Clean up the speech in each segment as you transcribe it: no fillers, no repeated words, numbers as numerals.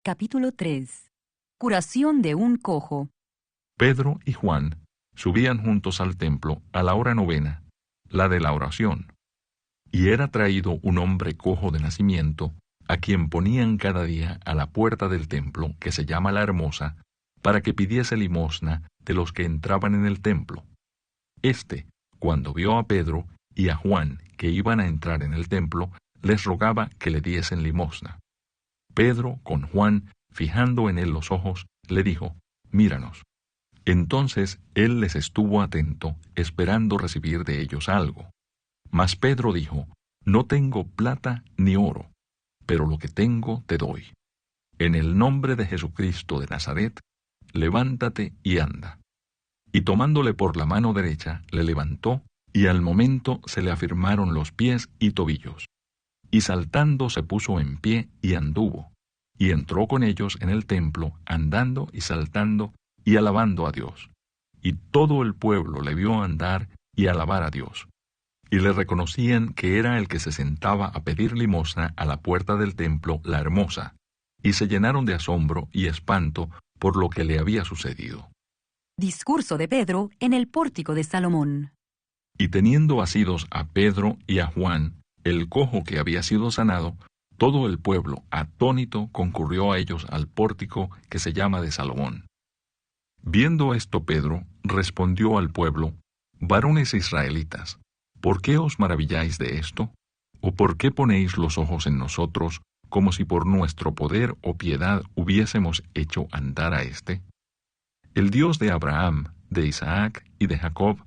Capítulo 3. Curación de un cojo. Pedro y Juan subían juntos al templo a la hora novena, la de la oración. Y era traído un hombre cojo de nacimiento, a quien ponían cada día a la puerta del templo, que se llama la Hermosa, para que pidiese limosna de los que entraban en el templo. Este, cuando vio a Pedro y a Juan que iban a entrar en el templo, les rogaba que le diesen limosna. Pedro, con Juan, fijando en él los ojos, le dijo: «Míranos». Entonces él les estuvo atento, esperando recibir de ellos algo. Mas Pedro dijo: «No tengo plata ni oro, pero lo que tengo te doy. En el nombre de Jesucristo de Nazaret, levántate y anda». Y tomándole por la mano derecha, le levantó, y al momento se le afirmaron los pies y tobillos. Y saltando se puso en pie y anduvo, y entró con ellos en el templo, andando y saltando y alabando a Dios. Y todo el pueblo le vio andar y alabar a Dios. Y le reconocían que era el que se sentaba a pedir limosna a la puerta del templo, la Hermosa, y se llenaron de asombro y espanto por lo que le había sucedido. Discurso de Pedro en el pórtico de Salomón. Y teniendo asidos a Pedro y a Juan, el cojo que había sido sanado, todo el pueblo, atónito, concurrió a ellos al pórtico que se llama de Salomón. Viendo esto, Pedro respondió al pueblo: «Varones israelitas, ¿por qué os maravilláis de esto? ¿O por qué ponéis los ojos en nosotros, como si por nuestro poder o piedad hubiésemos hecho andar a éste? El Dios de Abraham, de Isaac y de Jacob,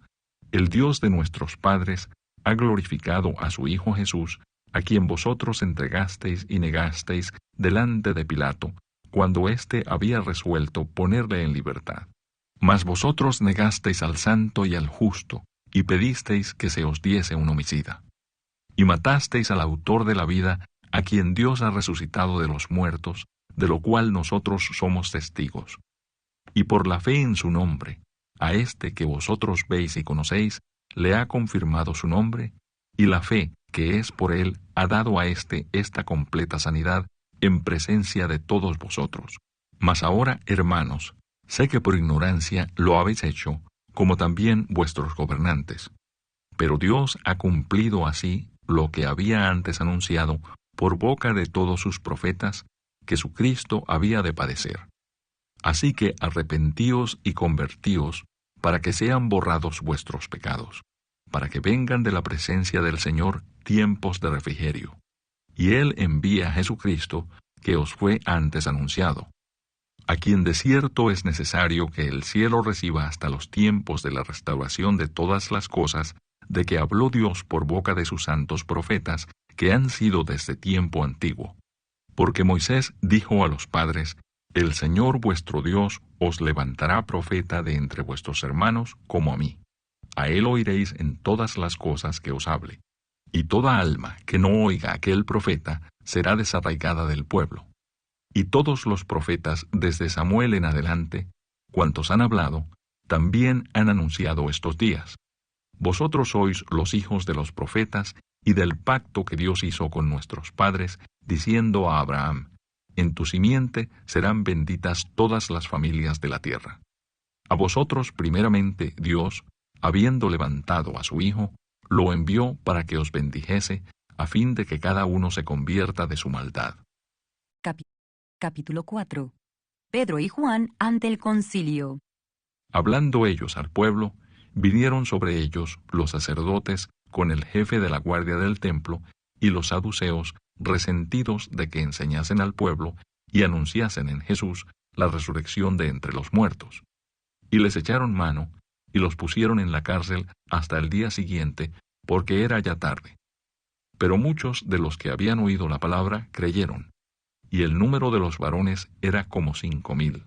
el Dios de nuestros padres, ha glorificado a su Hijo Jesús, a quien vosotros entregasteis y negasteis delante de Pilato, cuando éste había resuelto ponerle en libertad. Mas vosotros negasteis al santo y al justo, y pedisteis que se os diese un homicida. Y matasteis al autor de la vida, a quien Dios ha resucitado de los muertos, de lo cual nosotros somos testigos. Y por la fe en su nombre, a este que vosotros veis y conocéis, le ha confirmado su nombre, y la fe que es por él ha dado a éste esta completa sanidad en presencia de todos vosotros. Mas ahora, hermanos, sé que por ignorancia lo habéis hecho, como también vuestros gobernantes. Pero Dios ha cumplido así lo que había antes anunciado por boca de todos sus profetas, que su Cristo había de padecer. Así que arrepentíos y convertíos, para que sean borrados vuestros pecados, para que vengan de la presencia del Señor tiempos de refrigerio. Y Él envía a Jesucristo, que os fue antes anunciado, a quien de cierto es necesario que el cielo reciba hasta los tiempos de la restauración de todas las cosas, de que habló Dios por boca de sus santos profetas, que han sido desde tiempo antiguo. Porque Moisés dijo a los padres: «El Señor vuestro Dios os levantará profeta de entre vuestros hermanos como a mí. A él oiréis en todas las cosas que os hable. Y toda alma que no oiga a aquel profeta será desarraigada del pueblo». Y todos los profetas, desde Samuel en adelante, cuantos han hablado, también han anunciado estos días. Vosotros sois los hijos de los profetas y del pacto que Dios hizo con nuestros padres, diciendo a Abraham: «En tu simiente serán benditas todas las familias de la tierra». A vosotros primeramente Dios, habiendo levantado a su Hijo, lo envió para que os bendijese, a fin de que cada uno se convierta de su maldad. Capítulo 4. Pedro y Juan ante el concilio. Hablando ellos al pueblo, vinieron sobre ellos los sacerdotes con el jefe de la guardia del templo y los saduceos, resentidos de que enseñasen al pueblo y anunciasen en Jesús la resurrección de entre los muertos. Y les echaron mano y los pusieron en la cárcel hasta el día siguiente, porque era ya tarde. Pero muchos de los que habían oído la palabra creyeron, y el número de los varones era como 5,000.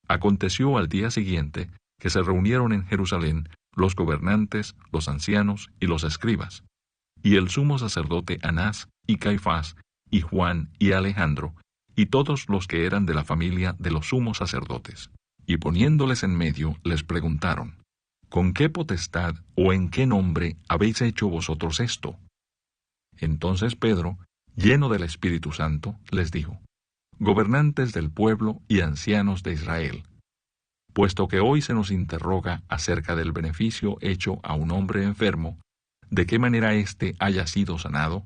Aconteció al día siguiente que se reunieron en Jerusalén los gobernantes, los ancianos y los escribas, y el sumo sacerdote Anás y Caifás y Juan y Alejandro, y todos los que eran de la familia de los sumos sacerdotes. Y poniéndoles en medio, les preguntaron: ¿con qué potestad o en qué nombre habéis hecho vosotros esto? Entonces Pedro, lleno del Espíritu Santo, les dijo: gobernantes del pueblo y ancianos de Israel, puesto que hoy se nos interroga acerca del beneficio hecho a un hombre enfermo, de qué manera éste haya sido sanado,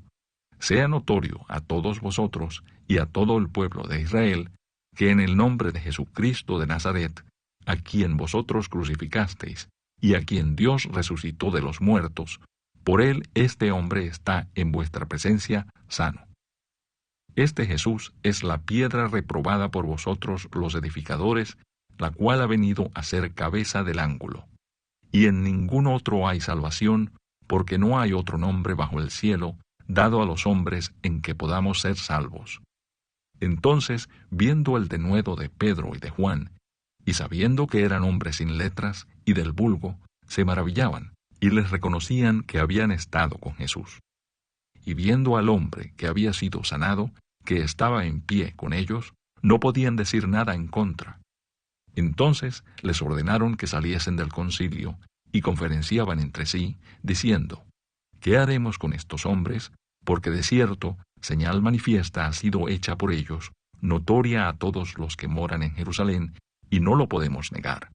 sea notorio a todos vosotros y a todo el pueblo de Israel, que en el nombre de Jesucristo de Nazaret, a quien vosotros crucificasteis, y a quien Dios resucitó de los muertos, por él este hombre está en vuestra presencia sano. Este Jesús es la piedra reprobada por vosotros los edificadores, la cual ha venido a ser cabeza del ángulo. Y en ningún otro hay salvación, porque no hay otro nombre bajo el cielo dado a los hombres en que podamos ser salvos. Entonces, viendo el denuedo de Pedro y de Juan, y sabiendo que eran hombres sin letras y del vulgo, se maravillaban, y les reconocían que habían estado con Jesús. Y viendo al hombre que había sido sanado, que estaba en pie con ellos, no podían decir nada en contra. Entonces les ordenaron que saliesen del concilio, y conferenciaban entre sí, diciendo, ¿qué haremos con estos hombres? Porque de cierto, señal manifiesta ha sido hecha por ellos, notoria a todos los que moran en Jerusalén, y no lo podemos negar.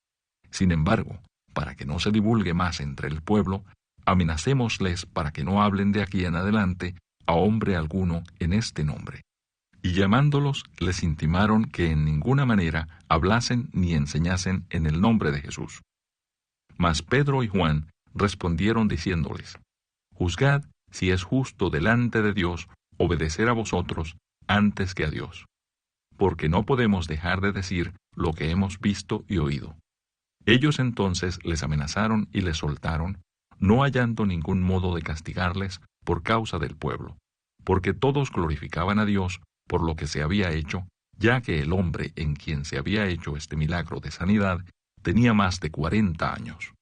Sin embargo, para que no se divulgue más entre el pueblo, amenacémosles para que no hablen de aquí en adelante a hombre alguno en este nombre. Y llamándolos, les intimaron que en ninguna manera hablasen ni enseñasen en el nombre de Jesús. Mas Pedro y Juan respondieron diciéndoles, juzgad si es justo delante de Dios obedecer a vosotros antes que a Dios, porque no podemos dejar de decir lo que hemos visto y oído. Ellos entonces les amenazaron y les soltaron, no hallando ningún modo de castigarles por causa del pueblo, porque todos glorificaban a Dios por lo que se había hecho, ya que el hombre en quien se había hecho este milagro de sanidad tenía más de 40 años.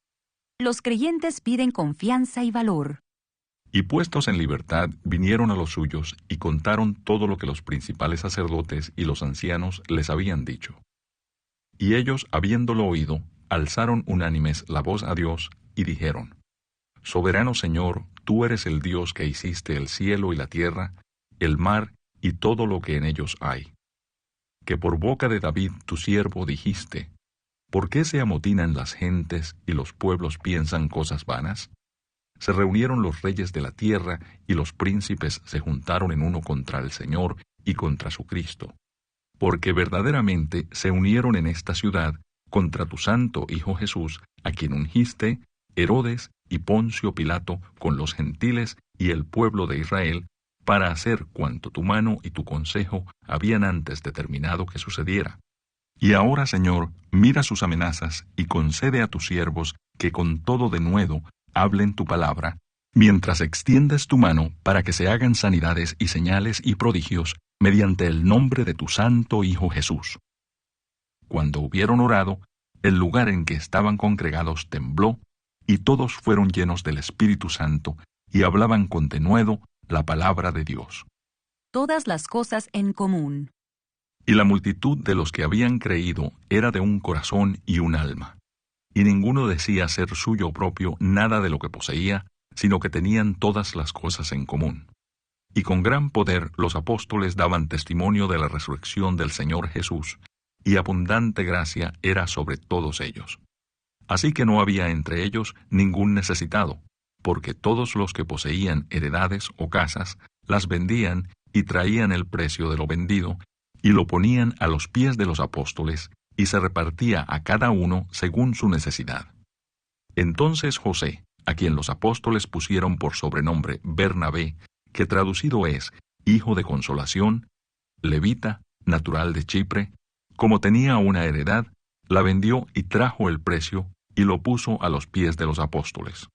Los creyentes piden confianza y valor. Y puestos en libertad, vinieron a los suyos y contaron todo lo que los principales sacerdotes y los ancianos les habían dicho. Y ellos, habiéndolo oído, alzaron unánimes la voz a Dios y dijeron, Soberano Señor, tú eres el Dios que hiciste el cielo y la tierra, el mar y todo lo que en ellos hay. Que por boca de David tu siervo dijiste, ¿por qué se amotinan las gentes y los pueblos piensan cosas vanas? Se reunieron los reyes de la tierra y los príncipes se juntaron en uno contra el Señor y contra su Cristo. Porque verdaderamente se unieron en esta ciudad contra tu santo Hijo Jesús, a quien ungiste, Herodes y Poncio Pilato con los gentiles y el pueblo de Israel, para hacer cuanto tu mano y tu consejo habían antes determinado que sucediera. Y ahora, Señor, mira sus amenazas y concede a tus siervos que con todo denuedo hablen tu palabra, mientras extiendes tu mano para que se hagan sanidades y señales y prodigios mediante el nombre de tu santo Hijo Jesús. Cuando hubieron orado, el lugar en que estaban congregados tembló, y todos fueron llenos del Espíritu Santo, y hablaban con denuedo la palabra de Dios. Todas las cosas en común. Y la multitud de los que habían creído era de un corazón y un alma. Y ninguno decía ser suyo propio nada de lo que poseía, sino que tenían todas las cosas en común. Y con gran poder los apóstoles daban testimonio de la resurrección del Señor Jesús, y abundante gracia era sobre todos ellos. Así que no había entre ellos ningún necesitado, porque todos los que poseían heredades o casas las vendían y traían el precio de lo vendido, y lo ponían a los pies de los apóstoles, y se repartía a cada uno según su necesidad. Entonces José, a quien los apóstoles pusieron por sobrenombre Bernabé, que traducido es Hijo de Consolación, levita, natural de Chipre, como tenía una heredad, la vendió y trajo el precio, y lo puso a los pies de los apóstoles.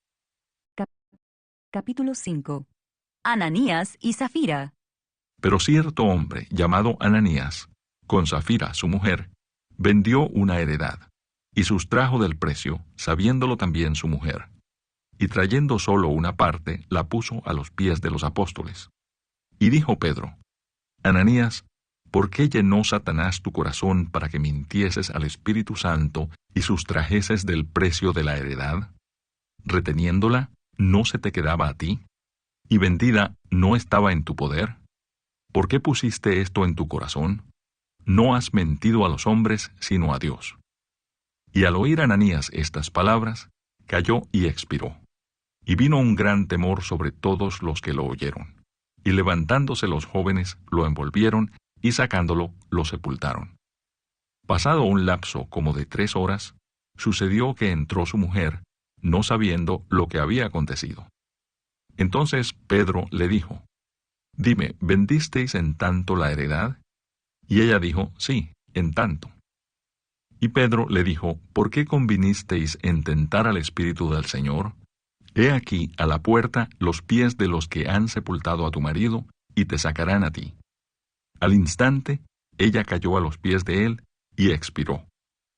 Capítulo 5. Ananías y Zafira. Pero cierto hombre, llamado Ananías, con Zafira su mujer, vendió una heredad, y sustrajo del precio, sabiéndolo también su mujer. Y trayendo solo una parte, la puso a los pies de los apóstoles. Y dijo Pedro, Ananías, ¿por qué llenó Satanás tu corazón para que mintieses al Espíritu Santo y sustrajeses del precio de la heredad? Reteniéndola, ¿no se te quedaba a ti? ¿Y vendida no estaba en tu poder? ¿Por qué pusiste esto en tu corazón? no has mentido a los hombres, sino a Dios. Y al oír Ananías estas palabras, cayó y expiró. Y vino un gran temor sobre todos los que lo oyeron. Y levantándose los jóvenes, lo envolvieron, y sacándolo, lo sepultaron. Pasado un lapso como de 3 horas, sucedió que entró su mujer, no sabiendo lo que había acontecido. Entonces Pedro le dijo: Dime, ¿vendisteis en tanto la heredad? Y ella dijo: Sí, en tanto. Y Pedro le dijo: ¿Por qué convinisteis en tentar al Espíritu del Señor? He aquí a la puerta los pies de los que han sepultado a tu marido, y te sacarán a ti. Al instante, ella cayó a los pies de él, y expiró.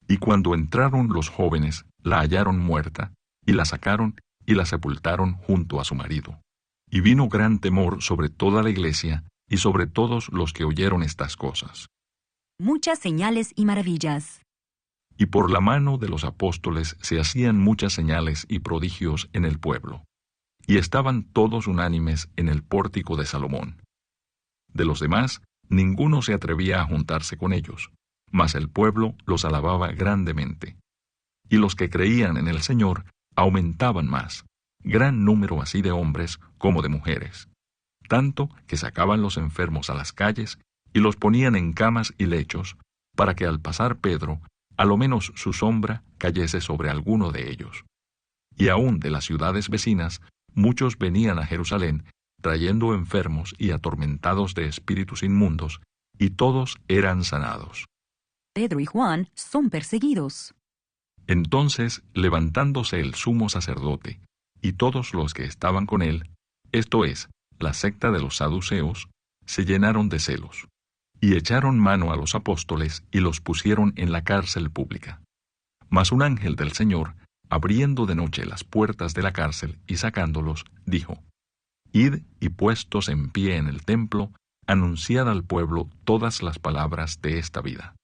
Y cuando entraron los jóvenes, la hallaron muerta, y la sacaron, y la sepultaron junto a su marido. Y vino gran temor sobre toda la iglesia, y sobre todos los que oyeron estas cosas. Muchas señales y maravillas. Y por la mano de los apóstoles se hacían muchas señales y prodigios en el pueblo. Y estaban todos unánimes en el pórtico de Salomón. De los demás, ninguno se atrevía a juntarse con ellos, mas el pueblo los alababa grandemente. Y los que creían en el Señor aumentaban más, gran número así de hombres como de mujeres, tanto que sacaban los enfermos a las calles y los ponían en camas y lechos, para que al pasar Pedro, a lo menos su sombra cayese sobre alguno de ellos. Y aun de las ciudades vecinas, muchos venían a Jerusalén, trayendo enfermos y atormentados de espíritus inmundos, y todos eran sanados. Pedro y Juan son perseguidos. Entonces, levantándose el sumo sacerdote, y todos los que estaban con él, esto es, la secta de los saduceos, se llenaron de celos, y echaron mano a los apóstoles y los pusieron en la cárcel pública. Mas un ángel del Señor, abriendo de noche las puertas de la cárcel y sacándolos, dijo: Id y puestos en pie en el templo, anunciad al pueblo todas las palabras de esta vida.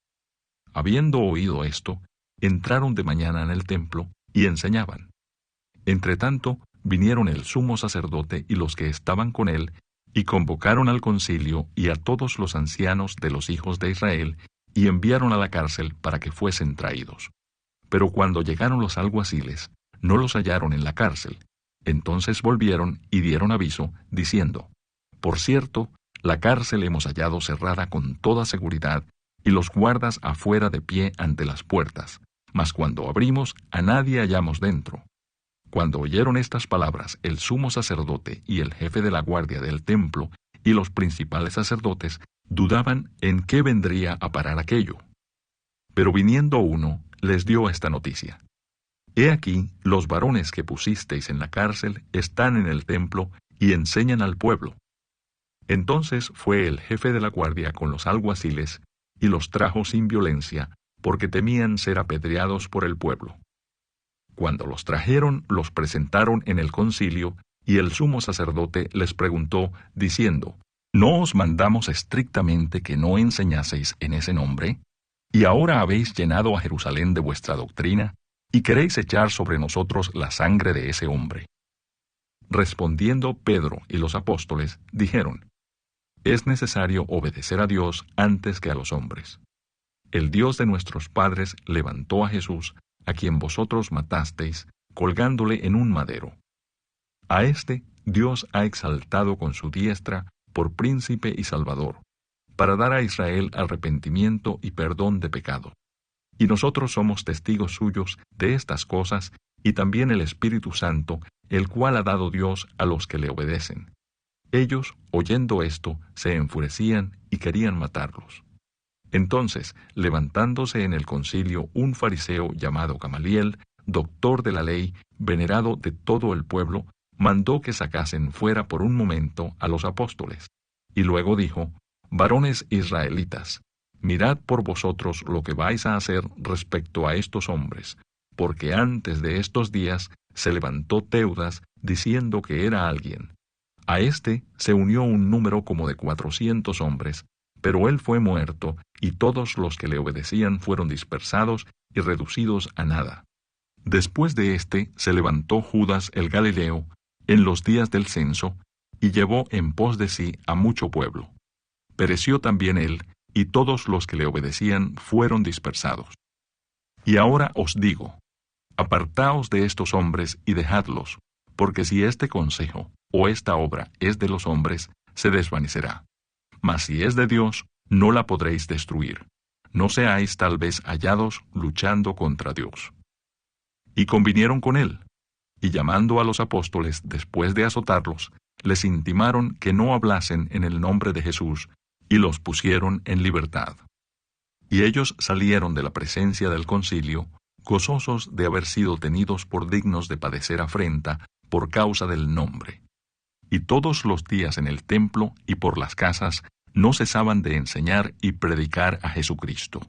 Habiendo oído esto, entraron de mañana en el templo y enseñaban. Entretanto, vinieron el sumo sacerdote y los que estaban con él, y convocaron al concilio y a todos los ancianos de los hijos de Israel, y enviaron a la cárcel para que fuesen traídos. Pero cuando llegaron los alguaciles, no los hallaron en la cárcel. Entonces volvieron y dieron aviso, diciendo: Por cierto, la cárcel hemos hallado cerrada con toda seguridad, y los guardas afuera de pie ante las puertas. Mas cuando abrimos, a nadie hallamos dentro. Cuando oyeron estas palabras, el sumo sacerdote y el jefe de la guardia del templo y los principales sacerdotes dudaban en qué vendría a parar aquello. Pero viniendo uno, les dio esta noticia: He aquí, los varones que pusisteis en la cárcel están en el templo y enseñan al pueblo. Entonces fue el jefe de la guardia con los alguaciles y los trajo sin violencia, porque temían ser apedreados por el pueblo. Cuando los trajeron, los presentaron en el concilio, y el sumo sacerdote les preguntó, diciendo: ¿No os mandamos estrictamente que no enseñaseis en ese nombre? ¿Y ahora habéis llenado a Jerusalén de vuestra doctrina, y queréis echar sobre nosotros la sangre de ese hombre? Respondiendo Pedro y los apóstoles, dijeron: Es necesario obedecer a Dios antes que a los hombres. El Dios de nuestros padres levantó a Jesús, a quien vosotros matasteis, colgándole en un madero. A éste Dios ha exaltado con su diestra por príncipe y salvador, para dar a Israel arrepentimiento y perdón de pecado. Y nosotros somos testigos suyos de estas cosas, y también el Espíritu Santo, el cual ha dado Dios a los que le obedecen. Ellos, oyendo esto, se enfurecían y querían matarlos. Entonces, levantándose en el concilio un fariseo llamado Gamaliel, doctor de la ley, venerado de todo el pueblo, mandó que sacasen fuera por un momento a los apóstoles. Y luego dijo: Varones israelitas, mirad por vosotros lo que vais a hacer respecto a estos hombres, porque antes de estos días se levantó Teudas diciendo que era alguien. A éste se unió un número como de 400 hombres, pero él fue muerto, y todos los que le obedecían fueron dispersados y reducidos a nada. Después de éste se levantó Judas el Galileo en los días del censo, y llevó en pos de sí a mucho pueblo. Pereció también él, y todos los que le obedecían fueron dispersados. Y ahora os digo, apartaos de estos hombres y dejadlos, porque si este consejo o esta obra es de los hombres, se desvanecerá. Mas si es de Dios, no la podréis destruir. No seáis tal vez hallados luchando contra Dios. Y convinieron con él, y llamando a los apóstoles después de azotarlos, les intimaron que no hablasen en el nombre de Jesús, y los pusieron en libertad. Y ellos salieron de la presencia del concilio, gozosos de haber sido tenidos por dignos de padecer afrenta por causa del nombre. Y todos los días en el templo y por las casas no cesaban de enseñar y predicar a Jesucristo.